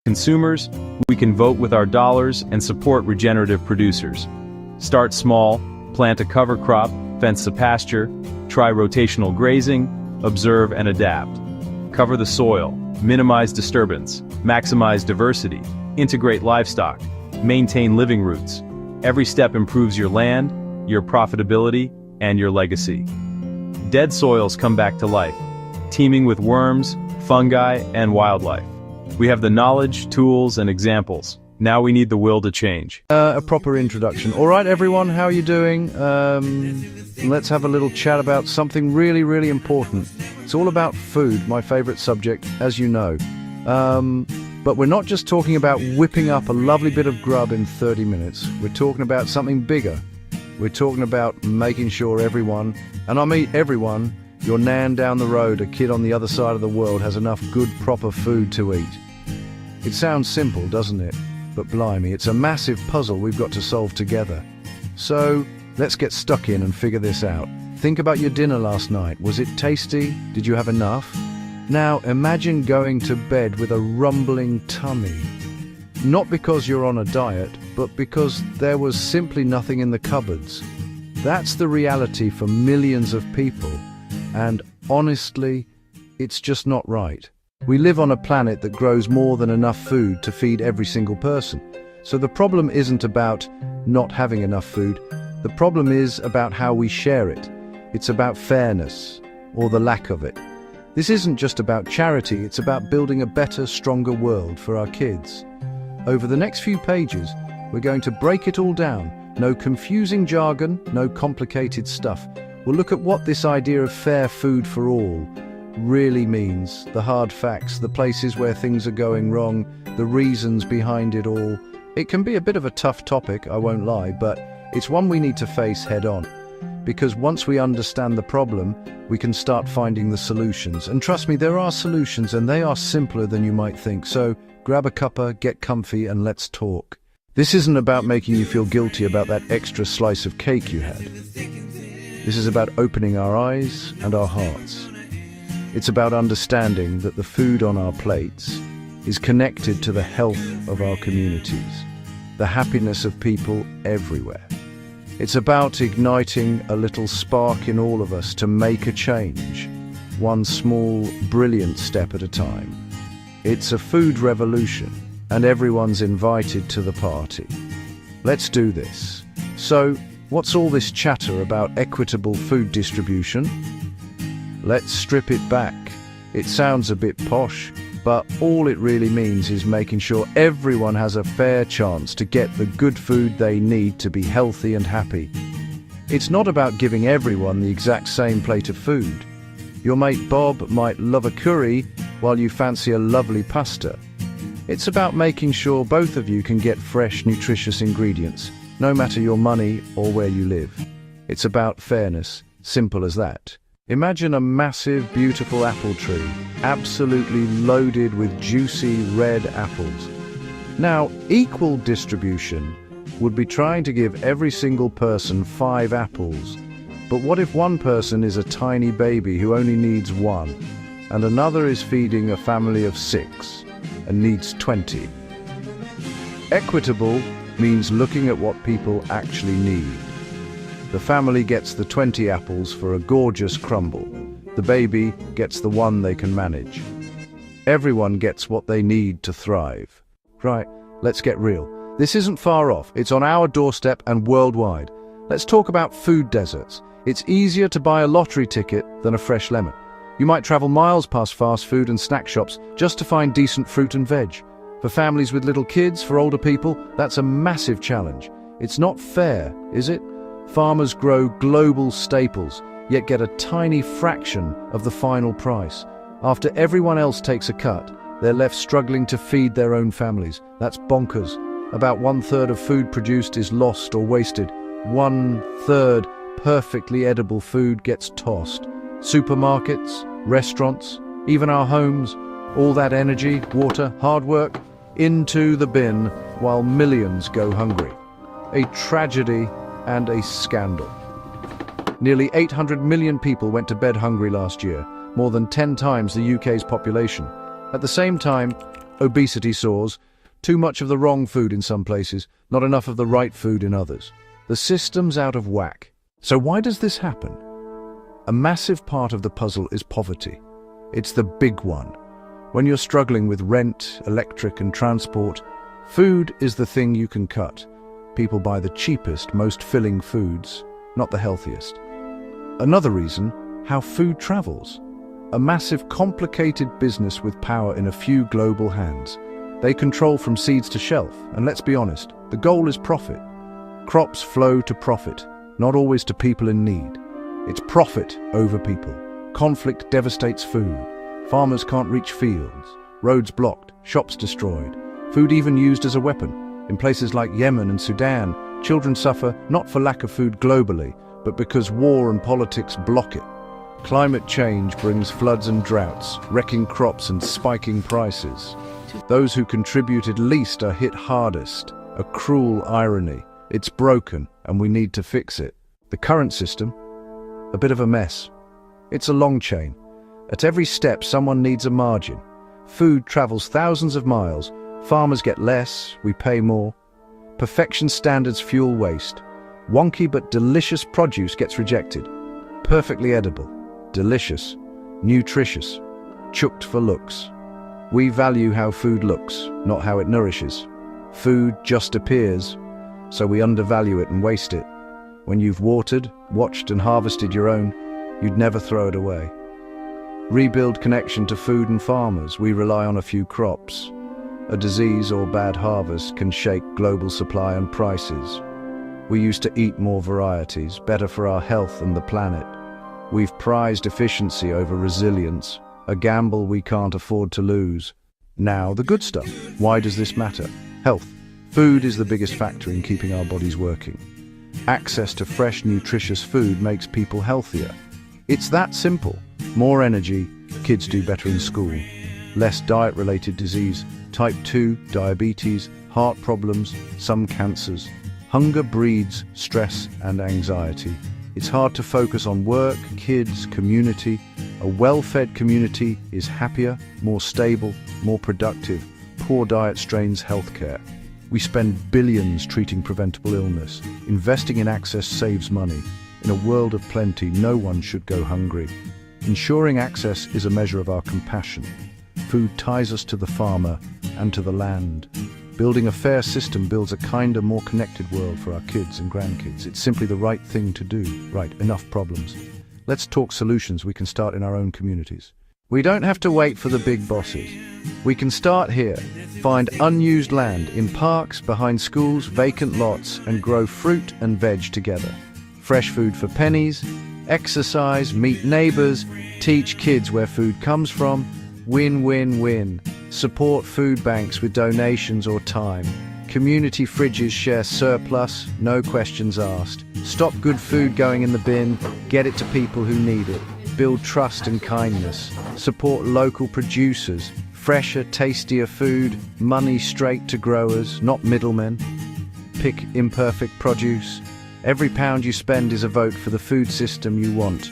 Consumers, we can vote with our dollars and support regenerative producers. Start small, plant a cover crop, fence a pasture, try rotational grazing, observe and adapt. Cover the soil, minimize disturbance, maximize diversity, integrate livestock, maintain living routes. Every step improves your land, your profitability, and your legacy. Dead soils come back to life, teeming with worms, fungi, and wildlife. We have the knowledge, tools, and examples. Now we need the will to change. A proper introduction. All right, everyone, how are you doing? Let's have a little chat about something really, really important. It's all about food, my favorite subject, as you know. But we're not just talking about whipping up a lovely bit of grub in 30 minutes. We're talking about something bigger. We're talking about making sure everyone, and I mean everyone, your nan down the road, a kid on the other side of the world, has enough good, proper food to eat. It sounds simple, doesn't it? But blimey, it's a massive puzzle we've got to solve together. So, let's get stuck in and figure this out. Think about your dinner last night. Was it tasty? Did you have enough? Now, imagine going to bed with a rumbling tummy. Not because you're on a diet, but because there was simply nothing in the cupboards. That's the reality for millions of people. And honestly, it's just not right. We live on a planet that grows more than enough food to feed every single person. So the problem isn't about not having enough food. The problem is about how we share it. It's about fairness, or the lack of it. This isn't just about charity, it's about building a better, stronger world for our kids. Over the next few pages, we're going to break it all down. No confusing jargon, no complicated stuff. We'll look at what this idea of fair food for all really means, the hard facts, the places where things are going wrong, the reasons behind it all. It can be a bit of a tough topic, I won't lie, but it's one we need to face head on. Because once we understand the problem, we can start finding the solutions. And trust me, there are solutions, and they are simpler than you might think. So grab a cuppa, get comfy, and let's talk. This isn't about making you feel guilty about that extra slice of cake you had. This is about opening our eyes and our hearts. It's about understanding that the food on our plates is connected to the health of our communities, the happiness of people everywhere. It's about igniting a little spark in all of us to make a change, one small, brilliant step at a time. It's a food revolution, and everyone's invited to the party. Let's do this. So, what's all this chatter about equitable food distribution? Let's strip it back. It sounds a bit posh, but all it really means is making sure everyone has a fair chance to get the good food they need to be healthy and happy. It's not about giving everyone the exact same plate of food. Your mate Bob might love a curry while you fancy a lovely pasta. It's about making sure both of you can get fresh, nutritious ingredients, no matter your money or where you live. It's about fairness, simple as that. Imagine a massive, beautiful apple tree, absolutely loaded with juicy red apples. Now, equal distribution would be trying to give every single person 5 apples. But what if one person is a tiny baby who only needs 1, and another is feeding a family of 6 and needs 20? Equitable means looking at what people actually need. The family gets the 20 apples for a gorgeous crumble. The baby gets the 1 they can manage. Everyone gets what they need to thrive. Right, let's get real. This isn't far off. It's on our doorstep and worldwide. Let's talk about food deserts. It's easier to buy a lottery ticket than a fresh lemon. You might travel miles past fast food and snack shops just to find decent fruit and veg. For families with little kids, for older people, that's a massive challenge. It's not fair, is it? Farmers grow global staples, yet get a tiny fraction of the final price. After everyone else takes a cut, they're left struggling to feed their own families. That's bonkers. About 1/3 of food produced is lost or wasted. 1/3 perfectly edible food gets tossed. Supermarkets, restaurants, even our homes, all that energy, water, hard work, into the bin while millions go hungry. A tragedy and a scandal. Nearly 800 million people went to bed hungry last year, more than 10 times the UK's population. At the same time, obesity soars, too much of the wrong food in some places, not enough of the right food in others. The system's out of whack. So why does this happen? A massive part of the puzzle is poverty. It's the big one. When you're struggling with rent, electric, and transport, food is the thing you can cut. People buy the cheapest, most filling foods, not the healthiest. Another reason, how food travels. A massive, complicated business with power in a few global hands. They control from seeds to shelf, and let's be honest, the goal is profit. Crops flow to profit, not always to people in need. It's profit over people. Conflict devastates food. Farmers can't reach fields. Roads blocked, shops destroyed. Food even used as a weapon. In places like Yemen and Sudan, children suffer not for lack of food globally, but because war and politics block it. Climate change brings floods and droughts, wrecking crops and spiking prices. Those who contributed least are hit hardest. A cruel irony. It's broken, and we need to fix it. The current system? A bit of a mess. It's a long chain. At every step, someone needs a margin. Food travels thousands of miles. Farmers get less, we pay more. Perfection standards fuel waste. Wonky but delicious produce gets rejected. Perfectly edible, delicious, nutritious, chucked for looks. We value how food looks, not how it nourishes. Food just appears, so we undervalue it and waste it. When you've watered, watched and harvested your own, you'd never throw it away. Rebuild connection to food and farmers. We rely on a few crops. A disease or bad harvest can shake global supply and prices. We used to eat more varieties, better for our health and the planet. We've prized efficiency over resilience, a gamble we can't afford to lose. Now, the good stuff. Why does this matter? Health. Food is the biggest factor in keeping our bodies working. Access to fresh, nutritious food makes people healthier. It's that simple. More energy, kids do better in school. Less diet-related disease, type 2, diabetes, heart problems, some cancers. Hunger breeds stress and anxiety. It's hard to focus on work, kids, community. A well-fed community is happier, more stable, more productive. Poor diet strains healthcare. We spend billions treating preventable illness. Investing in access saves money. In a world of plenty, no one should go hungry. Ensuring access is a measure of our compassion. Food ties us to the farmer and to the land. Building a fair system builds a kinder, more connected world for our kids and grandkids. It's simply the right thing to do. Right, enough problems. Let's talk solutions we can start in our own communities. We don't have to wait for the big bosses. We can start here. Find unused land in parks, behind schools, vacant lots, and grow fruit and veg together. Fresh food for pennies, exercise, meet neighbors, teach kids where food comes from. Win, win, win. Support food banks with donations or time. Community fridges share surplus, no questions asked. Stop good food going in the bin, get it to people who need it. Build trust and kindness. Support local producers. Fresher, tastier food, money straight to growers, not middlemen. Pick imperfect produce. Every pound you spend is a vote for the food system you want.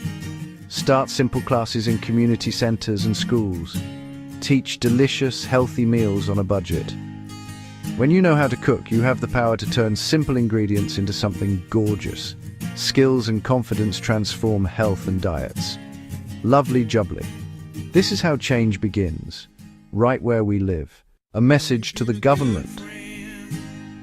Start simple classes in community centres and schools. Teach delicious, healthy meals on a budget. When you know how to cook, you have the power to turn simple ingredients into something gorgeous. Skills and confidence transform health and diets. Lovely jubbly. This is how change begins, right where we live. A message to the government.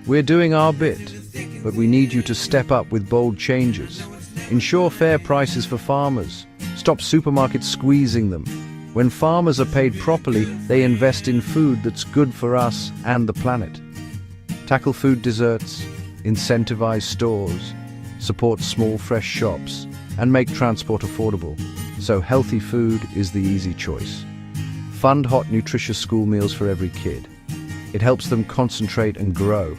We're doing our bit, but we need you to step up with bold changes. Ensure fair prices for farmers. Stop supermarkets squeezing them. When farmers are paid properly, they invest in food that's good for us and the planet. Tackle food deserts, incentivize stores, support small fresh shops, and make transport affordable, so healthy food is the easy choice. Fund hot, nutritious school meals for every kid. It helps them concentrate and grow.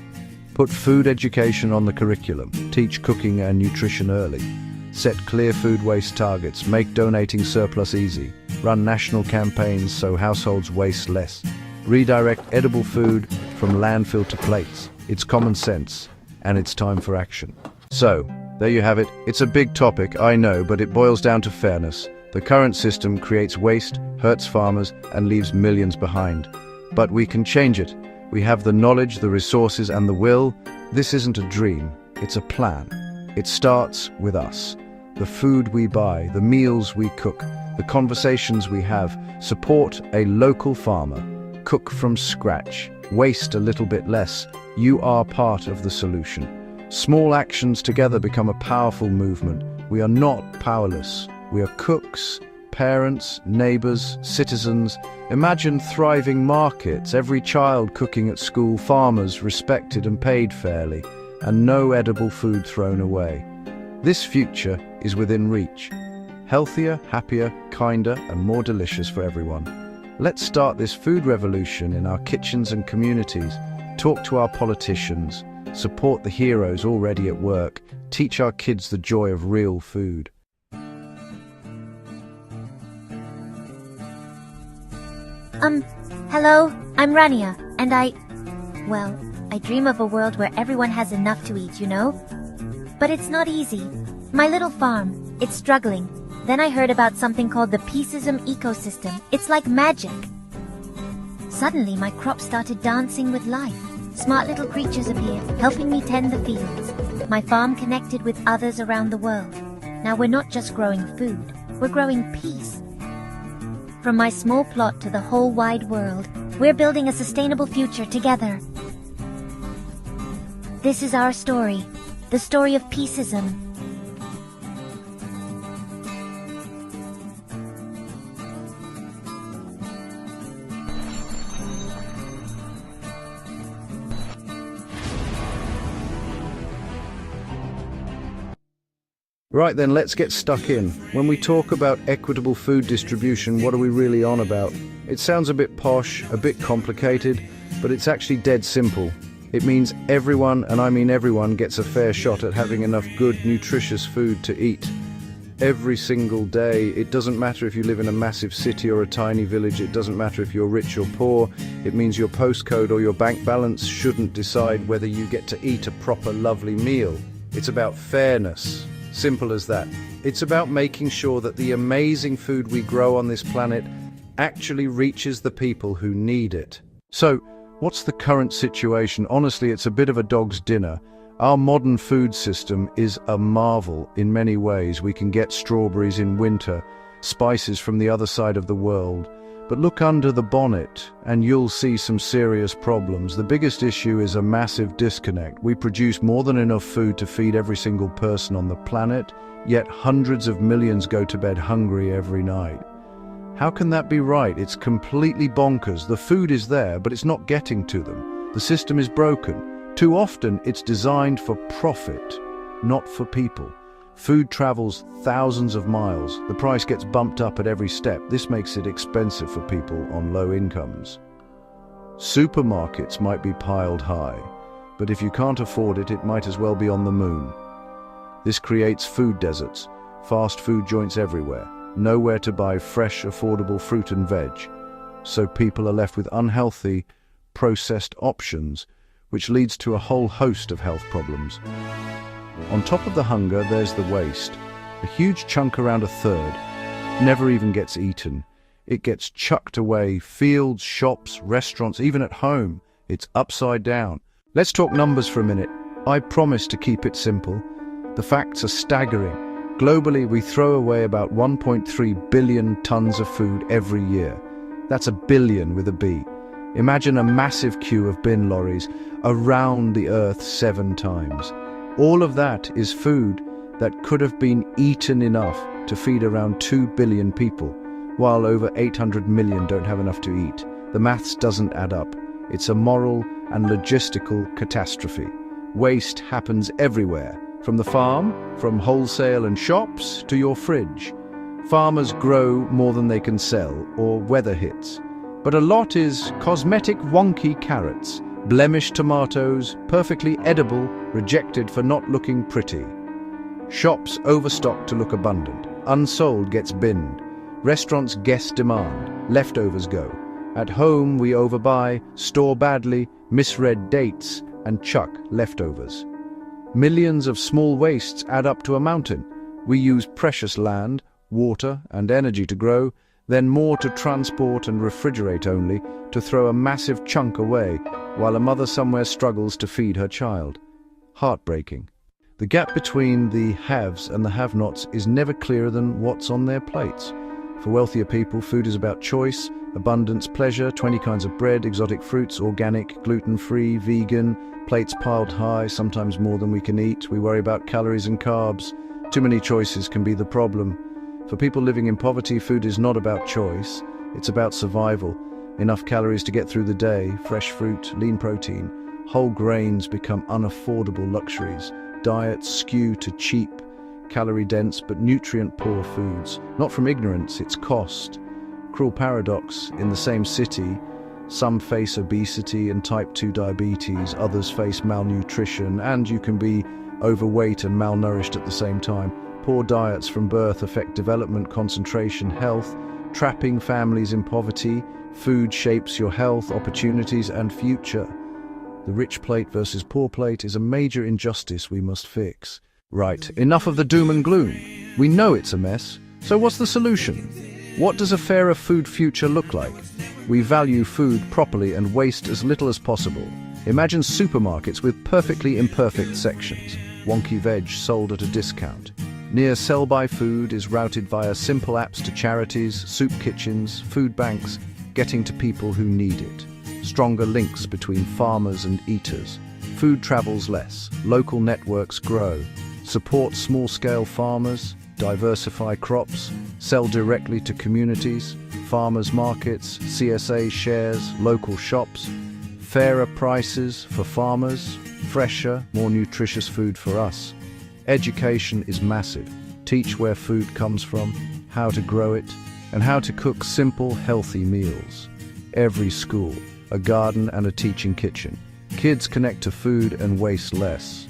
Put food education on the curriculum. Teach cooking and nutrition early. Set clear food waste targets. Make donating surplus easy. Run national campaigns so households waste less. Redirect edible food from landfill to plates. It's common sense, and it's time for action. So, there you have it. It's a big topic, I know, but it boils down to fairness. The current system creates waste, hurts farmers, and leaves millions behind. But we can change it. We have the knowledge, the resources, and the will. This isn't a dream, it's a plan. It starts with us. The food we buy, the meals we cook, the conversations we have. Support a local farmer. Cook from scratch. Waste a little bit less. You are part of the solution. Small actions together become a powerful movement. We are not powerless. We are cooks, parents, neighbors, citizens. Imagine thriving markets, every child cooking at school, farmers respected and paid fairly, and no edible food thrown away. This future is within reach. Healthier, happier, kinder, and more delicious for everyone. Let's start this food revolution in our kitchens and communities. Talk to our politicians. Support the heroes already at work. Teach our kids the joy of real food. Hello, I'm Rania, and I dream of a world where everyone has enough to eat, you know? But it's not easy. My little farm, it's struggling. Then I heard about something called the Peacism ecosystem. It's like magic. Suddenly, my crops started dancing with life. Smart little creatures appeared, helping me tend the fields. My farm connected with others around the world. Now we're not just growing food, we're growing peace. From my small plot to the whole wide world, we're building a sustainable future together. This is our story, the story of Peacism. Right then, let's get stuck in. When we talk about equitable food distribution, what are we really on about? It sounds a bit posh, a bit complicated, but it's actually dead simple. It means everyone, and I mean everyone, gets a fair shot at having enough good, nutritious food to eat. Every single day. It doesn't matter if you live in a massive city or a tiny village. It doesn't matter if you're rich or poor. It means your postcode or your bank balance shouldn't decide whether you get to eat a proper, lovely meal. It's about fairness. Simple as that. It's about making sure that the amazing food we grow on this planet actually reaches the people who need it. So, what's the current situation? Honestly, it's a bit of a dog's dinner. Our modern food system is a marvel in many ways. We can get strawberries in winter, spices from the other side of the world. But look under the bonnet and you'll see some serious problems. The biggest issue is a massive disconnect. We produce more than enough food to feed every single person on the planet, yet hundreds of millions go to bed hungry every night. How can that be right? It's completely bonkers. The food is there, but it's not getting to them. The system is broken. Too often, it's designed for profit, not for people. Food travels thousands of miles. The price gets bumped up at every step. This makes it expensive for people on low incomes. Supermarkets might be piled high, but if you can't afford it, it might as well be on the moon. This creates food deserts, fast food joints everywhere, nowhere to buy fresh, affordable fruit and veg. So people are left with unhealthy, processed options, which leads to a whole host of health problems. On top of the hunger, there's the waste. A huge chunk, around a third, never even gets eaten. It gets chucked away, fields, shops, restaurants, even at home. It's upside down. Let's talk numbers for a minute. I promise to keep it simple. The facts are staggering. Globally, we throw away about 1.3 billion tons of food every year. That's a billion with a B. Imagine a massive queue of bin lorries around the earth 7 times. All of that is food that could have been eaten enough to feed around 2 billion people, while over 800 million don't have enough to eat. The maths doesn't add up. It's a moral and logistical catastrophe. Waste happens everywhere, from the farm, from wholesale and shops, to your fridge. Farmers grow more than they can sell, or weather hits. But a lot is cosmetic wonky carrots, blemished tomatoes, perfectly edible, rejected for not looking pretty. Shops overstock to look abundant. Unsold gets binned. Restaurants guess demand. Leftovers go. At home we overbuy, store badly, misread dates, and chuck leftovers. Millions of small wastes add up to a mountain. We use precious land, water, and energy to grow, then more to transport and refrigerate only to throw a massive chunk away while a mother somewhere struggles to feed her child. Heartbreaking. The gap between the haves and the have-nots is never clearer than what's on their plates. For wealthier people, food is about choice, abundance, pleasure, 20 kinds of bread, exotic fruits, organic, gluten-free, vegan, plates piled high, sometimes more than we can eat. We worry about calories and carbs. Too many choices can be the problem. For people living in poverty, food is not about choice, it's about survival. Enough calories to get through the day, fresh fruit, lean protein. Whole grains become unaffordable luxuries. Diets skew to cheap, calorie-dense but nutrient-poor foods. Not from ignorance, it's cost. Cruel paradox, in the same city, some face obesity and type 2 diabetes, others face malnutrition, and you can be overweight and malnourished at the same time. Poor diets from birth affect development, concentration, health, trapping families in poverty. Food shapes your health, opportunities, and future. The rich plate versus poor plate is a major injustice we must fix. Right, enough of the doom and gloom. We know it's a mess, so what's the solution? What does a fairer food future look like? We value food properly and waste as little as possible. Imagine supermarkets with perfectly imperfect sections. Wonky veg sold at a discount. Near sell-by food is routed via simple apps to charities, soup kitchens, food banks, getting to people who need it. Stronger links between farmers and eaters. Food travels less, local networks grow. Support small-scale farmers, diversify crops, sell directly to communities, farmers markets, CSA shares, local shops, fairer prices for farmers, fresher, more nutritious food for us. Education is massive. Teach where food comes from, how to grow it, and how to cook simple, healthy meals. Every school, a garden and a teaching kitchen. Kids connect to food and waste less.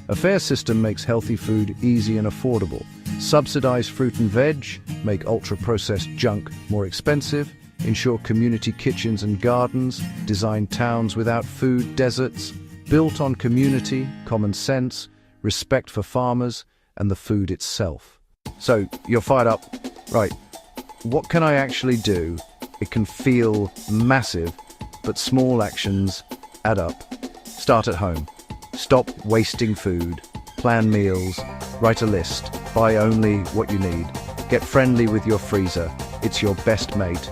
A fair system makes healthy food easy and affordable. Subsidize fruit and veg, make ultra-processed junk more expensive, ensure community kitchens and gardens, design towns without food deserts, built on community, common sense, respect for farmers, and the food itself. So, you're fired up. Right, what can I actually do? It can feel massive, but small actions add up. Start at home. Stop wasting food. Plan meals. Write a list. Buy only what you need. Get friendly with your freezer. It's your best mate.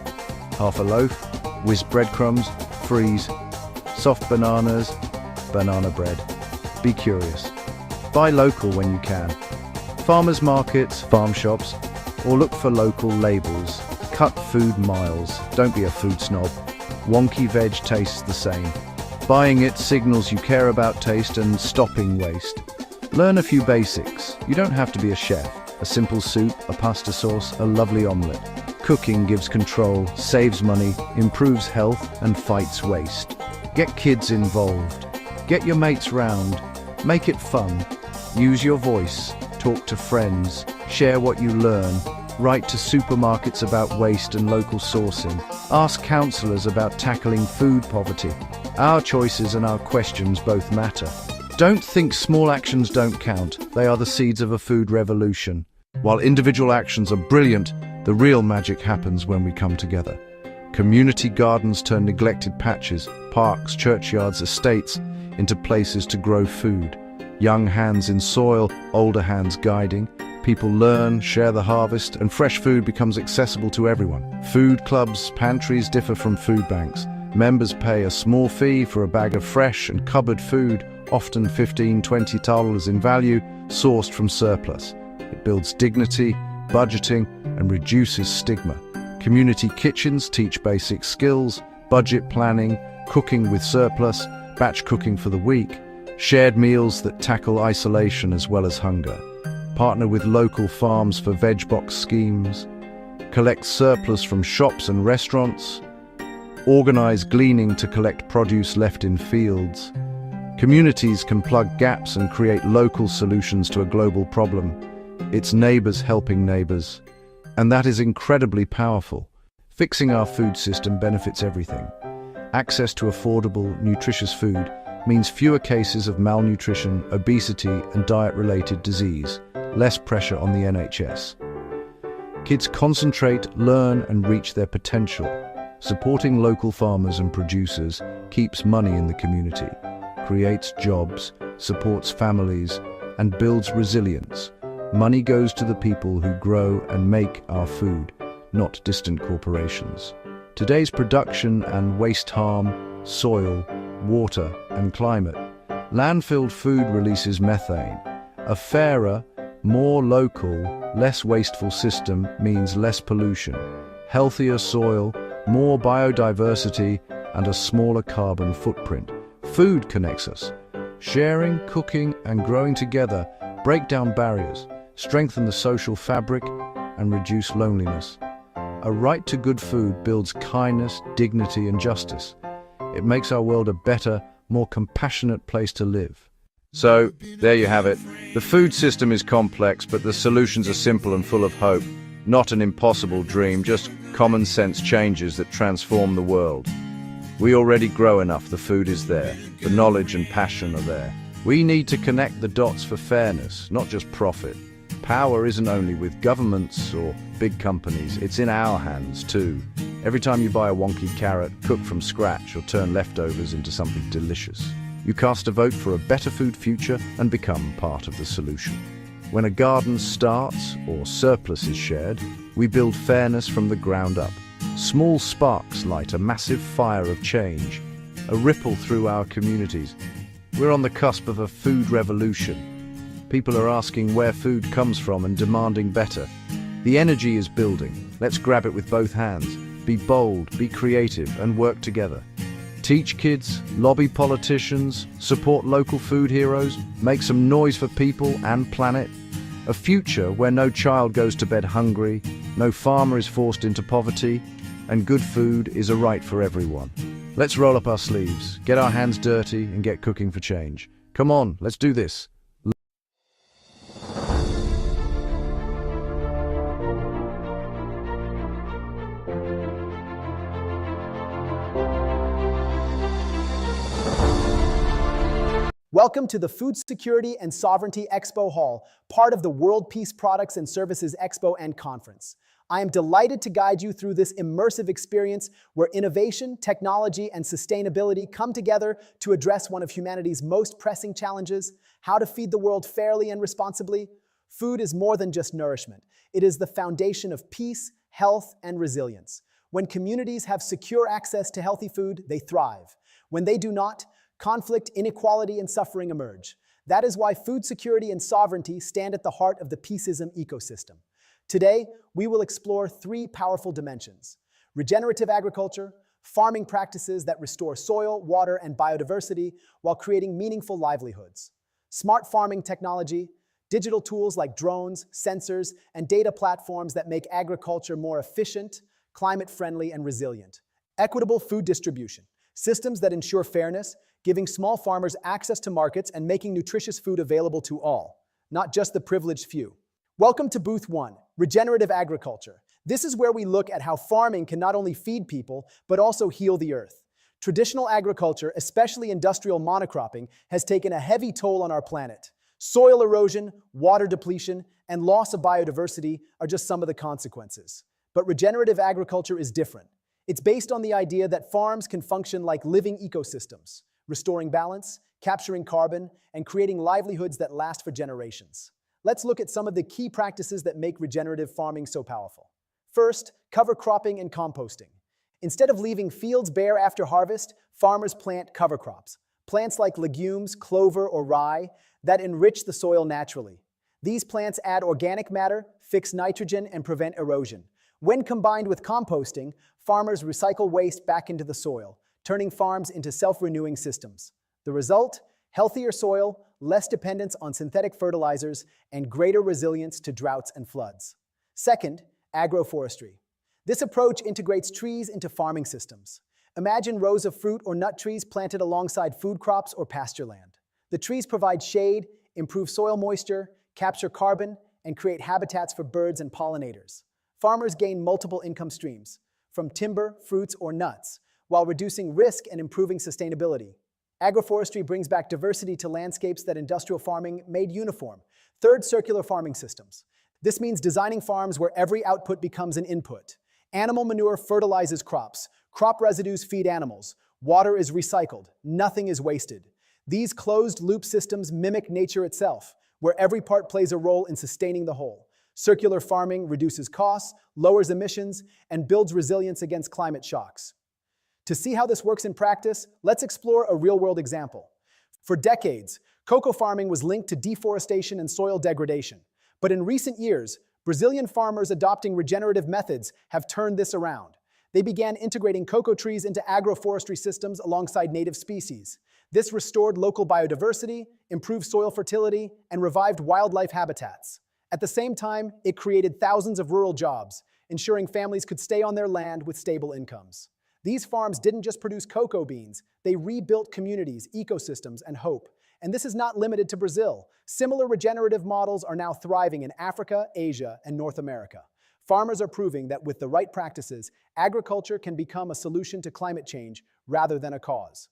Half a loaf, whiz breadcrumbs, freeze. Soft bananas, banana bread. Be curious. Buy local when you can. Farmers markets, farm shops, or look for local labels. Cut food miles. Don't be a food snob. Wonky veg tastes the same. Buying it signals you care about taste and stopping waste. Learn a few basics. You don't have to be a chef. A simple soup, a pasta sauce, a lovely omelette. Cooking gives control, saves money, improves health, and fights waste. Get kids involved. Get your mates round. Make it fun. Use your voice. Talk to friends. Share what you learn. Write to supermarkets about waste and local sourcing. Ask counsellors about tackling food poverty. Our choices and our questions both matter. Don't think small actions don't count. They are the seeds of a food revolution. While individual actions are brilliant, the real magic happens when we come together. Community gardens turn neglected patches, parks, churchyards, estates into places to grow food. Young hands in soil, older hands guiding. People learn, share the harvest, and fresh food becomes accessible to everyone. Food clubs, pantries differ from food banks. Members pay a small fee for a bag of fresh and cupboard food, often $15–20 in value, sourced from surplus. It builds dignity, budgeting, and reduces stigma. Community kitchens teach basic skills, budget planning, cooking with surplus, batch cooking for the week, shared meals that tackle isolation as well as hunger. Partner with local farms for veg box schemes, collect surplus from shops and restaurants, organize gleaning to collect produce left in fields. Communities can plug gaps and create local solutions to a global problem. It's neighbors helping neighbors, and that is incredibly powerful. Fixing our food system benefits everything. Access to affordable, nutritious food means fewer cases of malnutrition, obesity, and diet-related disease. Less pressure on the NHS. Kids concentrate, learn, and reach their potential. Supporting local farmers and producers keeps money in the community, creates jobs, supports families, and builds resilience. Money goes to the people who grow and make our food, not distant corporations. Today's production and waste harm soil, water, and climate. Landfilled food releases methane. A fairer, more local, less wasteful system means less pollution, healthier soil, more biodiversity, and a smaller carbon footprint. Food connects us. Sharing, cooking, and growing together break down barriers, strengthen the social fabric, and reduce loneliness. A right to good food builds kindness, dignity, and justice. It makes our world a better, more compassionate place to live. So, there you have it. The food system is complex, but the solutions are simple and full of hope. Not an impossible dream, just common sense changes that transform the world. We already grow enough, the food is there. The knowledge and passion are there. We need to connect the dots for fairness, not just profit. Power isn't only with governments or big companies, it's in our hands too. Every time you buy a wonky carrot, cook from scratch, or turn leftovers into something delicious, you cast a vote for a better food future and become part of the solution. When a garden starts or surplus is shared, we build fairness from the ground up. Small sparks light a massive fire of change, a ripple through our communities. We're on the cusp of a food revolution. People are asking where food comes from and demanding better. The energy is building. Let's grab it with both hands. Be bold, be creative, and work together. Teach kids, lobby politicians, support local food heroes, make some noise for people and planet. A future where no child goes to bed hungry, no farmer is forced into poverty, and good food is a right for everyone. Let's roll up our sleeves, get our hands dirty, and get cooking for change. Come on, let's do this. Welcome to the Food Security and Sovereignty Expo Hall, part of the World Peace Products and Services Expo and Conference. I am delighted to guide you through this immersive experience where innovation, technology, and sustainability come together to address one of humanity's most pressing challenges: how to feed the world fairly and responsibly. Food is more than just nourishment. It is the foundation of peace, health, and resilience. When communities have secure access to healthy food, they thrive. When they do not, conflict, inequality, and suffering emerge. That is why food security and sovereignty stand at the heart of the peaceism ecosystem. Today, we will explore three powerful dimensions: regenerative agriculture, farming practices that restore soil, water, and biodiversity while creating meaningful livelihoods; smart farming technology, digital tools like drones, sensors, and data platforms that make agriculture more efficient, climate-friendly, and resilient; equitable food distribution, systems that ensure fairness, giving small farmers access to markets and making nutritious food available to all, not just the privileged few. Welcome to Booth 1, Regenerative Agriculture. This is where we look at how farming can not only feed people, but also heal the earth. Traditional agriculture, especially industrial monocropping, has taken a heavy toll on our planet. Soil erosion, water depletion, and loss of biodiversity are just some of the consequences. But regenerative agriculture is different. It's based on the idea that farms can function like living ecosystems, restoring balance, capturing carbon, and creating livelihoods that last for generations. Let's look at some of the key practices that make regenerative farming so powerful. First, cover cropping and composting. Instead of leaving fields bare after harvest, farmers plant cover crops, plants like legumes, clover, or rye that enrich the soil naturally. These plants add organic matter, fix nitrogen, and prevent erosion. When combined with composting, farmers recycle waste back into the soil, turning farms into self-renewing systems. The result? Healthier soil, less dependence on synthetic fertilizers, and greater resilience to droughts and floods. Second, agroforestry. This approach integrates trees into farming systems. Imagine rows of fruit or nut trees planted alongside food crops or pasture land. The trees provide shade, improve soil moisture, capture carbon, and create habitats for birds and pollinators. Farmers gain multiple income streams, from timber, fruits, or nuts, while reducing risk and improving sustainability. Agroforestry brings back diversity to landscapes that industrial farming made uniform. Third, circular farming systems. This means designing farms where every output becomes an input. Animal manure fertilizes crops. Crop residues feed animals. Water is recycled. Nothing is wasted. These closed-loop systems mimic nature itself, where every part plays a role in sustaining the whole. Circular farming reduces costs, lowers emissions, and builds resilience against climate shocks. To see how this works in practice, let's explore a real-world example. For decades, cocoa farming was linked to deforestation and soil degradation. But in recent years, Brazilian farmers adopting regenerative methods have turned this around. They began integrating cocoa trees into agroforestry systems alongside native species. This restored local biodiversity, improved soil fertility, and revived wildlife habitats. At the same time, it created thousands of rural jobs, ensuring families could stay on their land with stable incomes. These farms didn't just produce cocoa beans, they rebuilt communities, ecosystems, and hope. And this is not limited to Brazil. Similar regenerative models are now thriving in Africa, Asia, and North America. Farmers are proving that with the right practices, agriculture can become a solution to climate change rather than a cause.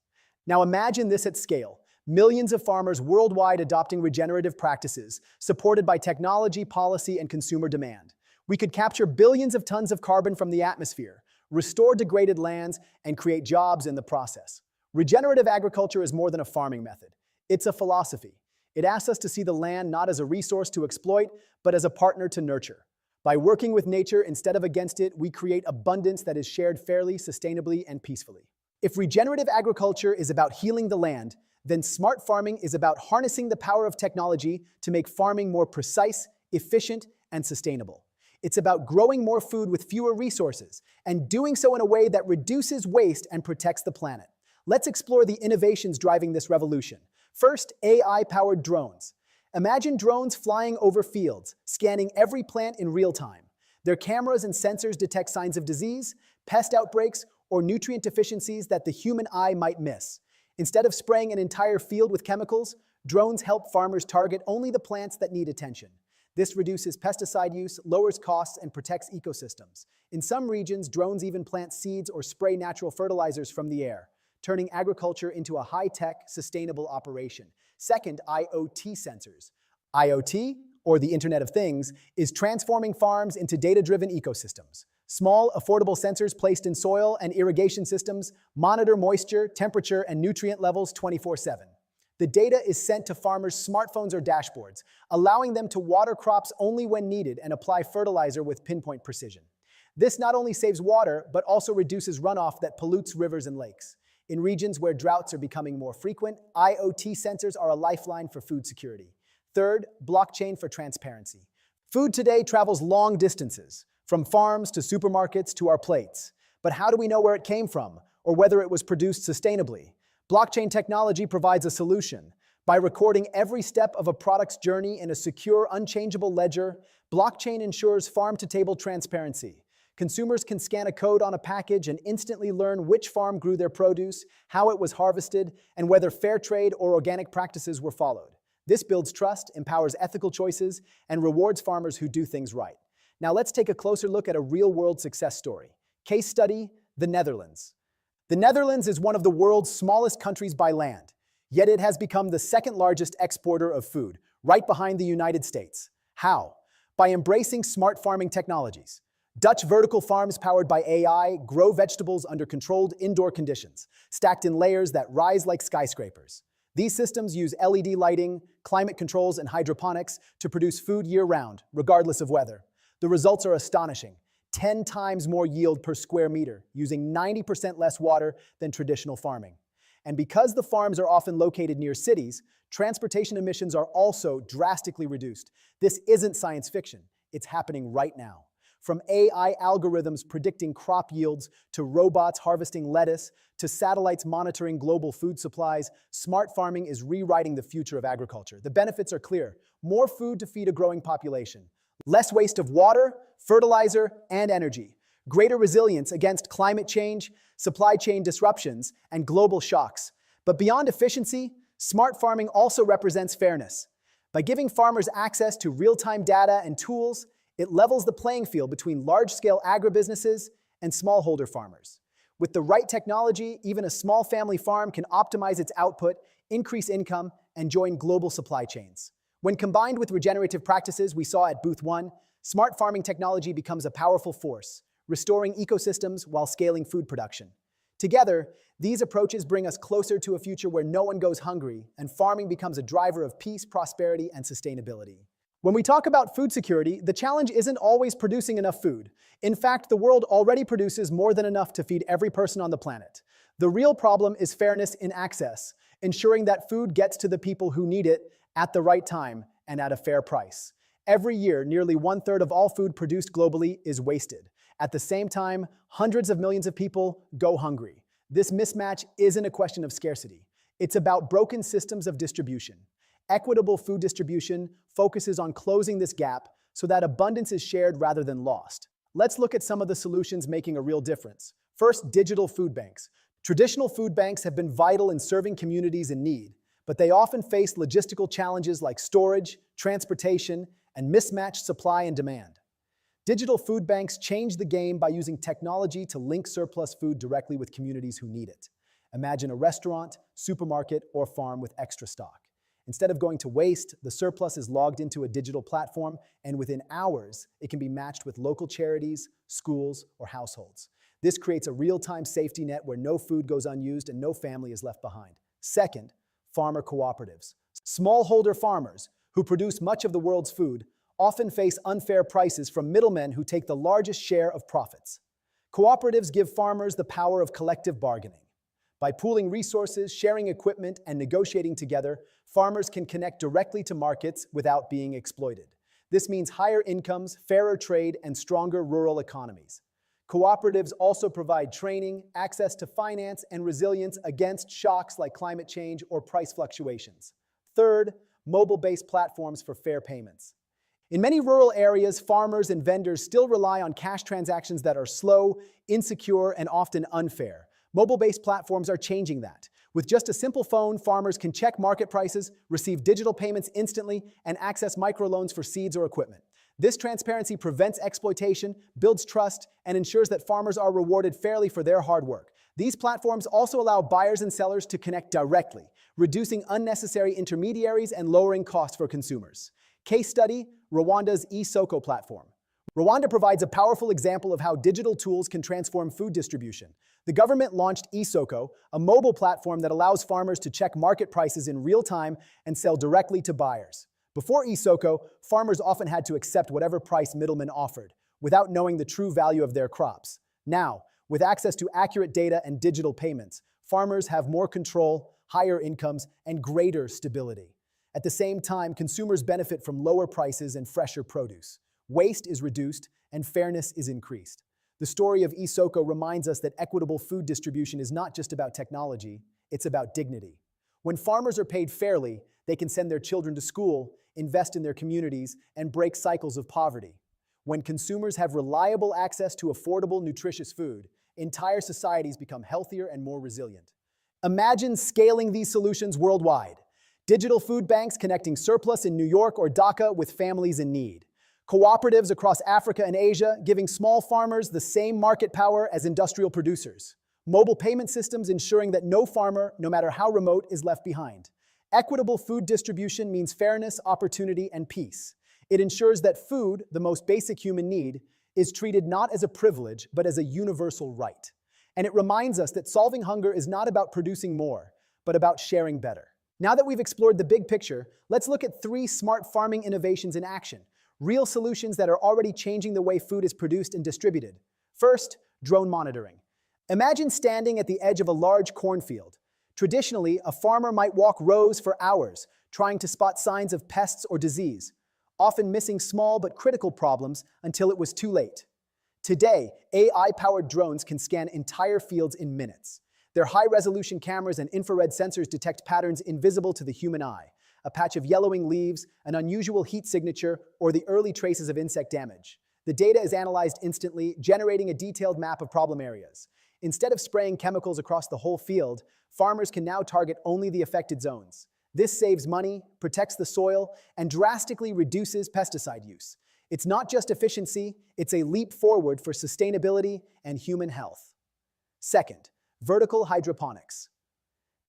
Now imagine this at scale. Millions of farmers worldwide adopting regenerative practices, supported by technology, policy, and consumer demand. We could capture billions of tons of carbon from the atmosphere, restore degraded lands, and create jobs in the process. Regenerative agriculture is more than a farming method. It's a philosophy. It asks us to see the land not as a resource to exploit, but as a partner to nurture. By working with nature instead of against it, we create abundance that is shared fairly, sustainably, and peacefully. If regenerative agriculture is about healing the land, then smart farming is about harnessing the power of technology to make farming more precise, efficient, and sustainable. It's about growing more food with fewer resources, and doing so in a way that reduces waste and protects the planet. Let's explore the innovations driving this revolution. First, AI-powered drones. Imagine drones flying over fields, scanning every plant in real time. Their cameras and sensors detect signs of disease, pest outbreaks, or nutrient deficiencies that the human eye might miss. Instead of spraying an entire field with chemicals, drones help farmers target only the plants that need attention. This reduces pesticide use, lowers costs, and protects ecosystems. In some regions, drones even plant seeds or spray natural fertilizers from the air, turning agriculture into a high-tech, sustainable operation. Second, IoT sensors. IoT, or the Internet of Things, is transforming farms into data-driven ecosystems. Small, affordable sensors placed in soil and irrigation systems monitor moisture, temperature, and nutrient levels 24/7. The data is sent to farmers' smartphones or dashboards, allowing them to water crops only when needed and apply fertilizer with pinpoint precision. This not only saves water, but also reduces runoff that pollutes rivers and lakes. In regions where droughts are becoming more frequent, IoT sensors are a lifeline for food security. Third, blockchain for transparency. Food today travels long distances, from farms to supermarkets to our plates. But how do we know where it came from, or whether it was produced sustainably? Blockchain technology provides a solution. By recording every step of a product's journey in a secure, unchangeable ledger, blockchain ensures farm-to-table transparency. Consumers can scan a code on a package and instantly learn which farm grew their produce, how it was harvested, and whether fair trade or organic practices were followed. This builds trust, empowers ethical choices, and rewards farmers who do things right. Now let's take a closer look at a real-world success story. Case study, the Netherlands. The Netherlands is one of the world's smallest countries by land, yet it has become the second largest exporter of food, right behind the United States. How? By embracing smart farming technologies. Dutch vertical farms powered by AI grow vegetables under controlled indoor conditions, stacked in layers that rise like skyscrapers. These systems use LED lighting, climate controls, and hydroponics to produce food year-round, regardless of weather. The results are astonishing. 10 times more yield per square meter, using 90% less water than traditional farming. And because the farms are often located near cities, transportation emissions are also drastically reduced. This isn't science fiction. It's happening right now. From AI algorithms predicting crop yields, to robots harvesting lettuce, to satellites monitoring global food supplies, smart farming is rewriting the future of agriculture. The benefits are clear. More food to feed a growing population. Less waste of water, fertilizer, and energy. Greater resilience against climate change, supply chain disruptions, and global shocks. But beyond efficiency, smart farming also represents fairness. By giving farmers access to real-time data and tools, it levels the playing field between large-scale agribusinesses and smallholder farmers. With the right technology, even a small family farm can optimize its output, increase income, and join global supply chains. When combined with regenerative practices we saw at Booth 1, smart farming technology becomes a powerful force, restoring ecosystems while scaling food production. Together, these approaches bring us closer to a future where no one goes hungry and farming becomes a driver of peace, prosperity, and sustainability. When we talk about food security, the challenge isn't always producing enough food. In fact, the world already produces more than enough to feed every person on the planet. The real problem is fairness in access, ensuring that food gets to the people who need it at the right time and at a fair price. Every year, nearly 1/3 of all food produced globally is wasted. At the same time, hundreds of millions of people go hungry. This mismatch isn't a question of scarcity. It's about broken systems of distribution. Equitable food distribution focuses on closing this gap so that abundance is shared rather than lost. Let's look at some of the solutions making a real difference. First, digital food banks. Traditional food banks have been vital in serving communities in need, but they often face logistical challenges like storage, transportation, and mismatched supply and demand. Digital food banks change the game by using technology to link surplus food directly with communities who need it. Imagine a restaurant, supermarket, or farm with extra stock. Instead of going to waste, the surplus is logged into a digital platform, and within hours, it can be matched with local charities, schools, or households. This creates a real-time safety net where no food goes unused and no family is left behind. Second, farmer cooperatives. Smallholder farmers, who produce much of the world's food, often face unfair prices from middlemen who take the largest share of profits. Cooperatives give farmers the power of collective bargaining. By pooling resources, sharing equipment, and negotiating together, farmers can connect directly to markets without being exploited. This means higher incomes, fairer trade, and stronger rural economies. Cooperatives also provide training, access to finance, and resilience against shocks like climate change or price fluctuations. Third, mobile-based platforms for fair payments. In many rural areas, farmers and vendors still rely on cash transactions that are slow, insecure, and often unfair. Mobile-based platforms are changing that. With just a simple phone, farmers can check market prices, receive digital payments instantly, and access microloans for seeds or equipment. This transparency prevents exploitation, builds trust, and ensures that farmers are rewarded fairly for their hard work. These platforms also allow buyers and sellers to connect directly, reducing unnecessary intermediaries and lowering costs for consumers. Case study, Rwanda's eSoko platform. Rwanda provides a powerful example of how digital tools can transform food distribution. The government launched eSoko, a mobile platform that allows farmers to check market prices in real time and sell directly to buyers. Before eSoko, farmers often had to accept whatever price middlemen offered, without knowing the true value of their crops. Now, with access to accurate data and digital payments, farmers have more control, higher incomes, and greater stability. At the same time, consumers benefit from lower prices and fresher produce. Waste is reduced, and fairness is increased. The story of eSoko reminds us that equitable food distribution is not just about technology, it's about dignity. When farmers are paid fairly, they can send their children to school, invest in their communities, and break cycles of poverty. When consumers have reliable access to affordable, nutritious food, entire societies become healthier and more resilient. Imagine scaling these solutions worldwide. Digital food banks connecting surplus in New York or Dhaka with families in need. Cooperatives across Africa and Asia giving small farmers the same market power as industrial producers. Mobile payment systems ensuring that no farmer, no matter how remote, is left behind. Equitable food distribution means fairness, opportunity, and peace. It ensures that food, the most basic human need, is treated not as a privilege, but as a universal right. And it reminds us that solving hunger is not about producing more, but about sharing better. Now that we've explored the big picture, let's look at 3 smart farming innovations in action. Real solutions that are already changing the way food is produced and distributed. First, drone monitoring. Imagine standing at the edge of a large cornfield. Traditionally, a farmer might walk rows for hours, trying to spot signs of pests or disease, often missing small but critical problems until it was too late. Today, AI-powered drones can scan entire fields in minutes. Their high-resolution cameras and infrared sensors detect patterns invisible to the human eye. A patch of yellowing leaves, an unusual heat signature, or the early traces of insect damage. The data is analyzed instantly, generating a detailed map of problem areas. Instead of spraying chemicals across the whole field, farmers can now target only the affected zones. This saves money, protects the soil, and drastically reduces pesticide use. It's not just efficiency, it's a leap forward for sustainability and human health. Second, vertical hydroponics.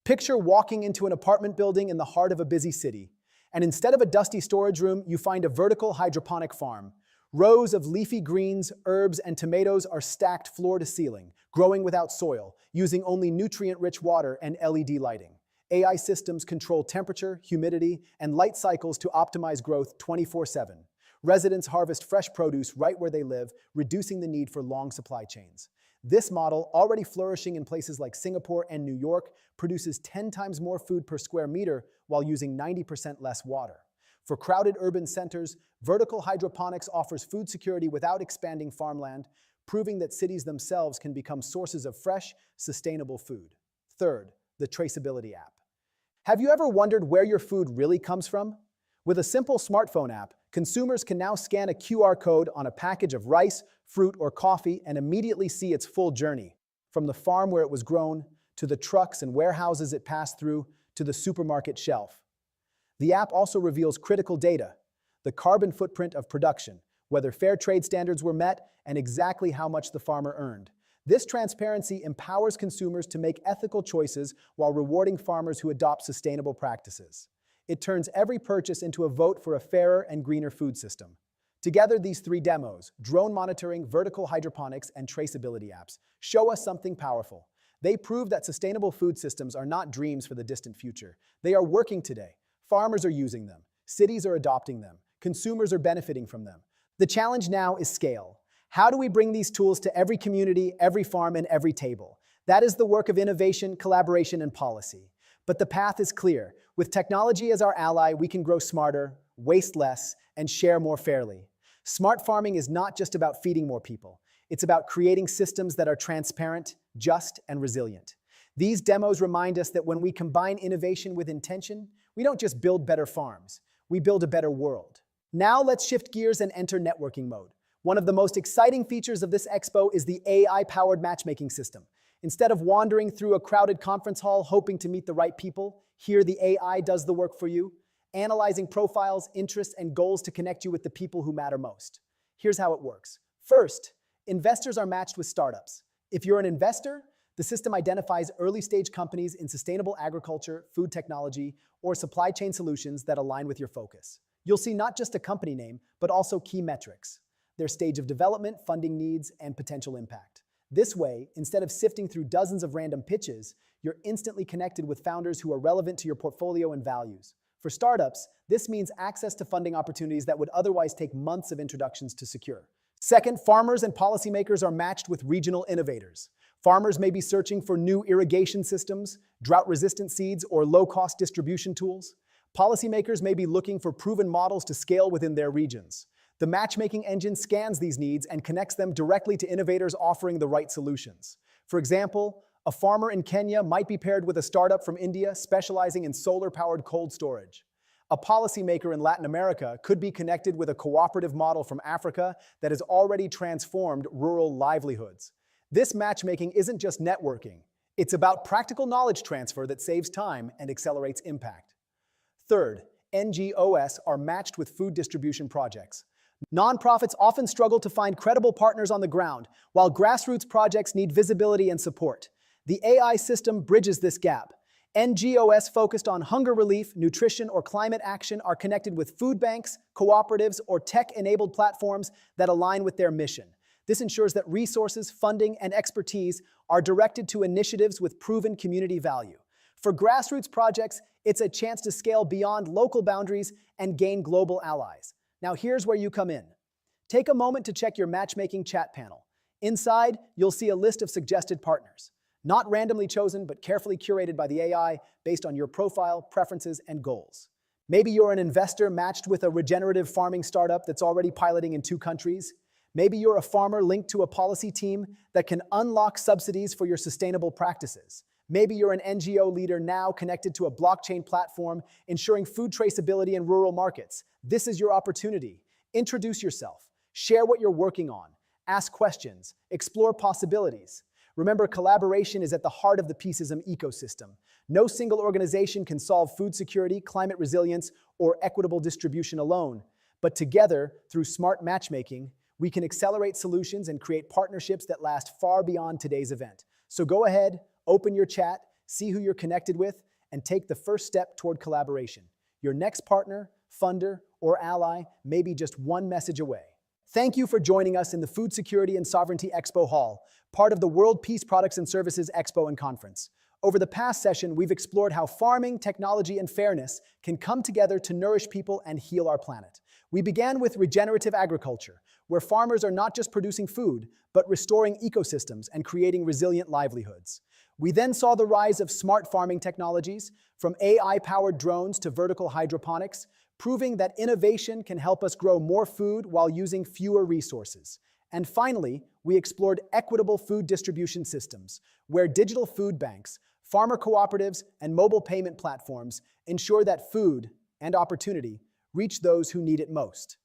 Picture walking into an apartment building in the heart of a busy city. And instead of a dusty storage room, you find a vertical hydroponic farm. Rows of leafy greens, herbs, and tomatoes are stacked floor to ceiling, growing without soil, using only nutrient-rich water and LED lighting. AI systems control temperature, humidity, and light cycles to optimize growth 24/7. Residents harvest fresh produce right where they live, reducing the need for long supply chains. This model, already flourishing in places like Singapore and New York, produces 10 times more food per square meter while using 90% less water. For crowded urban centers, vertical hydroponics offers food security without expanding farmland, proving that cities themselves can become sources of fresh, sustainable food. Third, the traceability app. Have you ever wondered where your food really comes from? With a simple smartphone app, consumers can now scan a QR code on a package of rice, fruit, or coffee and immediately see its full journey, from the farm where it was grown, to the trucks and warehouses it passed through, to the supermarket shelf. The app also reveals critical data, the carbon footprint of production, whether fair trade standards were met, and exactly how much the farmer earned. This transparency empowers consumers to make ethical choices while rewarding farmers who adopt sustainable practices. It turns every purchase into a vote for a fairer and greener food system. Together, these three demos, drone monitoring, vertical hydroponics, and traceability apps, show us something powerful. They prove that sustainable food systems are not dreams for the distant future. They are working today. Farmers are using them. Cities are adopting them. Consumers are benefiting from them. The challenge now is scale. How do we bring these tools to every community, every farm, and every table? That is the work of innovation, collaboration, and policy. But the path is clear. With technology as our ally, we can grow smarter, waste less, and share more fairly. Smart farming is not just about feeding more people. It's about creating systems that are transparent, just, and resilient. These demos remind us that when we combine innovation with intention, we don't just build better farms, we build a better world. Now let's shift gears and enter networking mode. One of the most exciting features of this expo is the AI-powered matchmaking system. Instead of wandering through a crowded conference hall hoping to meet the right people, here the AI does the work for you, analyzing profiles, interests, and goals to connect you with the people who matter most. Here's how it works. First, investors are matched with startups. If you're an investor, the system identifies early-stage companies in sustainable agriculture, food technology, or supply chain solutions that align with your focus. You'll see not just a company name, but also key metrics, their stage of development, funding needs, and potential impact. This way, instead of sifting through dozens of random pitches, you're instantly connected with founders who are relevant to your portfolio and values. For startups, this means access to funding opportunities that would otherwise take months of introductions to secure. Second, farmers and policymakers are matched with regional innovators. Farmers may be searching for new irrigation systems, drought-resistant seeds, or low-cost distribution tools. Policymakers may be looking for proven models to scale within their regions. The matchmaking engine scans these needs and connects them directly to innovators offering the right solutions. For example, a farmer in Kenya might be paired with a startup from India specializing in solar-powered cold storage. A policymaker in Latin America could be connected with a cooperative model from Africa that has already transformed rural livelihoods. This matchmaking isn't just networking. It's about practical knowledge transfer that saves time and accelerates impact. Third, NGOs are matched with food distribution projects. Nonprofits often struggle to find credible partners on the ground, while grassroots projects need visibility and support. The AI system bridges this gap. NGOs focused on hunger relief, nutrition, or climate action are connected with food banks, cooperatives, or tech-enabled platforms that align with their mission. This ensures that resources, funding, and expertise are directed to initiatives with proven community value. For grassroots projects, it's a chance to scale beyond local boundaries and gain global allies. Now here's where you come in. Take a moment to check your matchmaking chat panel. Inside, you'll see a list of suggested partners. Not randomly chosen, but carefully curated by the AI based on your profile, preferences, and goals. Maybe you're an investor matched with a regenerative farming startup that's already piloting in 2 countries. Maybe you're a farmer linked to a policy team that can unlock subsidies for your sustainable practices. Maybe you're an NGO leader now connected to a blockchain platform ensuring food traceability in rural markets. This is your opportunity. Introduce yourself. Share what you're working on. Ask questions. Explore possibilities. Remember, collaboration is at the heart of the Peaceism ecosystem. No single organization can solve food security, climate resilience, or equitable distribution alone. But together, through smart matchmaking, we can accelerate solutions and create partnerships that last far beyond today's event. So go ahead, open your chat, see who you're connected with, and take the first step toward collaboration. Your next partner, funder, or ally may be just one message away. Thank you for joining us in the Food Security and Sovereignty Expo Hall, part of the World Peace Products and Services Expo and Conference. Over the past session, we've explored how farming, technology, and fairness can come together to nourish people and heal our planet. We began with regenerative agriculture, where farmers are not just producing food, but restoring ecosystems and creating resilient livelihoods. We then saw the rise of smart farming technologies, from AI-powered drones to vertical hydroponics, proving that innovation can help us grow more food while using fewer resources. And finally, we explored equitable food distribution systems, where digital food banks, farmer cooperatives, and mobile payment platforms ensure that food and opportunity reach those who need it most.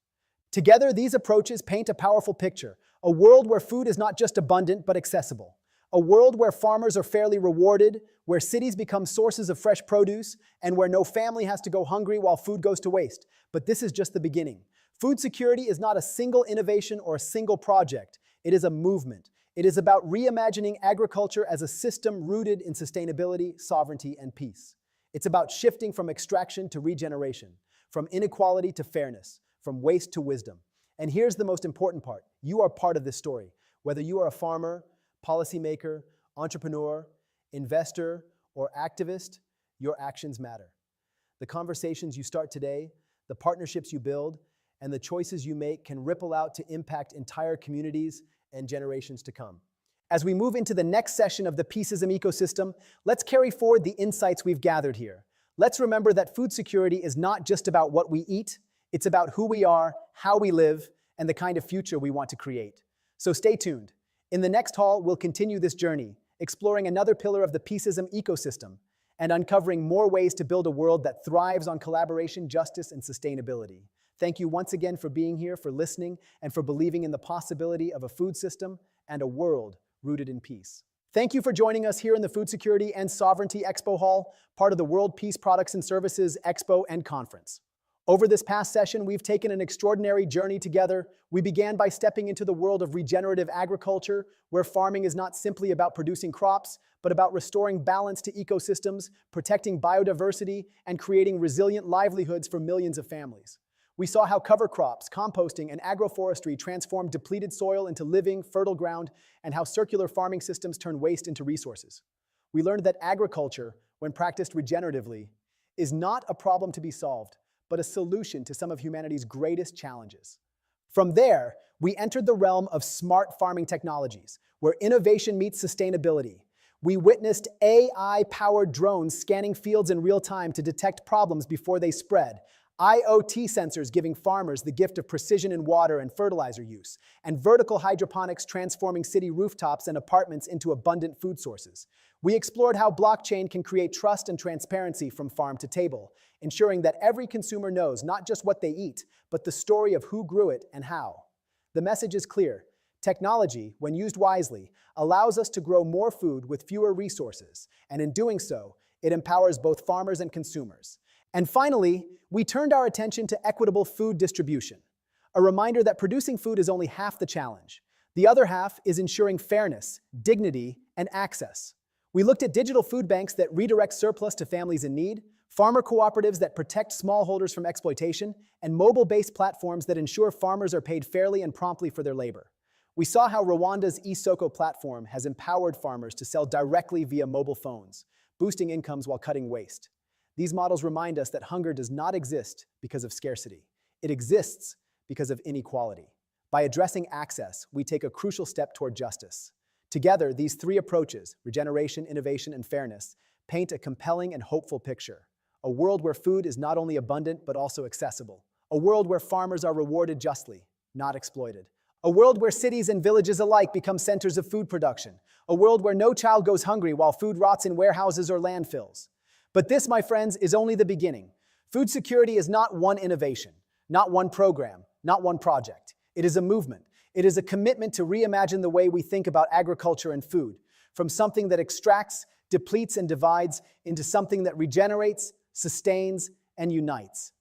Together, these approaches paint a powerful picture, a world where food is not just abundant but accessible. A world where farmers are fairly rewarded, where cities become sources of fresh produce, and where no family has to go hungry while food goes to waste. But this is just the beginning. Food security is not a single innovation or a single project. It is a movement. It is about reimagining agriculture as a system rooted in sustainability, sovereignty, and peace. It's about shifting from extraction to regeneration, from inequality to fairness, from waste to wisdom. And here's the most important part. You are part of this story. Whether you are a farmer, policymaker, entrepreneur, investor, or activist, your actions matter. The conversations you start today, the partnerships you build, and the choices you make can ripple out to impact entire communities and generations to come. As we move into the next session of the Peaceism ecosystem, let's carry forward the insights we've gathered here. Let's remember that food security is not just about what we eat, it's about who we are, how we live, and the kind of future we want to create. So stay tuned. In the next hall, we'll continue this journey, exploring another pillar of the Peaceism ecosystem and uncovering more ways to build a world that thrives on collaboration, justice, and sustainability. Thank you once again for being here, for listening, and for believing in the possibility of a food system and a world rooted in peace. Thank you for joining us here in the Food Security and Sovereignty Expo Hall, part of the World Peace Products and Services Expo and Conference. Over this past session, we've taken an extraordinary journey together. We began by stepping into the world of regenerative agriculture, where farming is not simply about producing crops, but about restoring balance to ecosystems, protecting biodiversity, and creating resilient livelihoods for millions of families. We saw how cover crops, composting, and agroforestry transform depleted soil into living, fertile ground, and how circular farming systems turn waste into resources. We learned that agriculture, when practiced regeneratively, is not a problem to be solved, but a solution to some of humanity's greatest challenges. From there, we entered the realm of smart farming technologies, where innovation meets sustainability. We witnessed AI-powered drones scanning fields in real time to detect problems before they spread, IoT sensors giving farmers the gift of precision in water and fertilizer use, and vertical hydroponics transforming city rooftops and apartments into abundant food sources. We explored how blockchain can create trust and transparency from farm to table, ensuring that every consumer knows not just what they eat, but the story of who grew it and how. The message is clear. Technology, when used wisely, allows us to grow more food with fewer resources, and in doing so, it empowers both farmers and consumers. And finally, we turned our attention to equitable food distribution, a reminder that producing food is only half the challenge. The other half is ensuring fairness, dignity, and access. We looked at digital food banks that redirect surplus to families in need, farmer cooperatives that protect smallholders from exploitation, and mobile-based platforms that ensure farmers are paid fairly and promptly for their labor. We saw how Rwanda's eSoko platform has empowered farmers to sell directly via mobile phones, boosting incomes while cutting waste. These models remind us that hunger does not exist because of scarcity. It exists because of inequality. By addressing access, we take a crucial step toward justice. Together, these three approaches, regeneration, innovation, and fairness, paint a compelling and hopeful picture. A world where food is not only abundant, but also accessible. A world where farmers are rewarded justly, not exploited. A world where cities and villages alike become centers of food production. A world where no child goes hungry while food rots in warehouses or landfills. But this, my friends, is only the beginning. Food security is not one innovation, not one program, not one project. It is a movement. It is a commitment to reimagine the way we think about agriculture and food, from something that extracts, depletes, and divides into something that regenerates, sustains, and unites.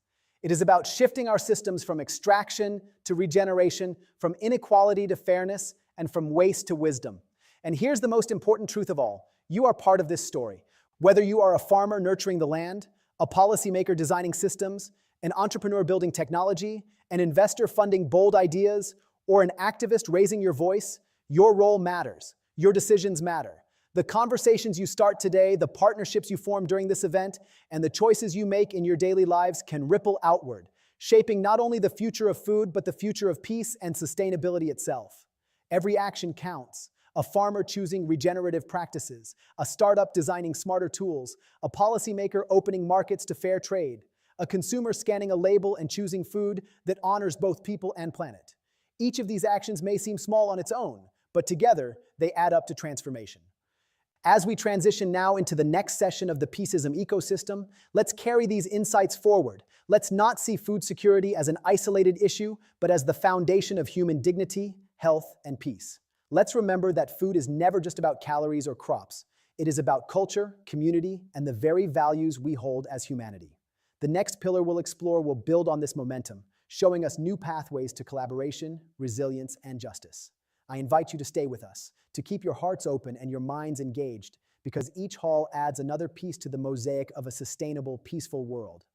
It is about shifting our systems from extraction to regeneration, from inequality to fairness, and from waste to wisdom. And here's the most important truth of all. You are part of this story. Whether you are a farmer nurturing the land, A policymaker designing systems, an entrepreneur building technology, an investor funding bold ideas, or an activist raising your voice, your role matters. Your decisions matter. The conversations you start today, the partnerships you form during this event, and the choices you make in your daily lives can ripple outward, shaping not only the future of food, but the future of peace and sustainability itself. Every action counts. A farmer choosing regenerative practices, a startup designing smarter tools, a policymaker opening markets to fair trade, a consumer scanning a label and choosing food that honors both people and planet. Each of these actions may seem small on its own, but together they add up to transformation. As we transition now into the next session of the Peaceism ecosystem, let's carry these insights forward. Let's not see food security as an isolated issue, but as the foundation of human dignity, health, and peace. Let's remember that food is never just about calories or crops. It is about culture, community, and the very values we hold as humanity. The next pillar we'll explore will build on this momentum, showing us new pathways to collaboration, resilience, and justice. I invite you to stay with us, to keep your hearts open and your minds engaged, because each hall adds another piece to the mosaic of a sustainable, peaceful world.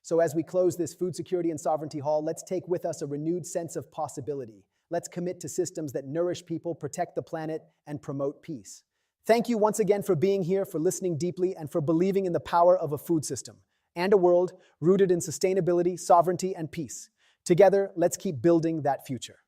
So as we close this Food Security and Sovereignty Hall, let's take with us a renewed sense of possibility. Let's commit to systems that nourish people, protect the planet, and promote peace. Thank you once again for being here, for listening deeply, and for believing in the power of a food system and a world rooted in sustainability, sovereignty, and peace. Together, let's keep building that future.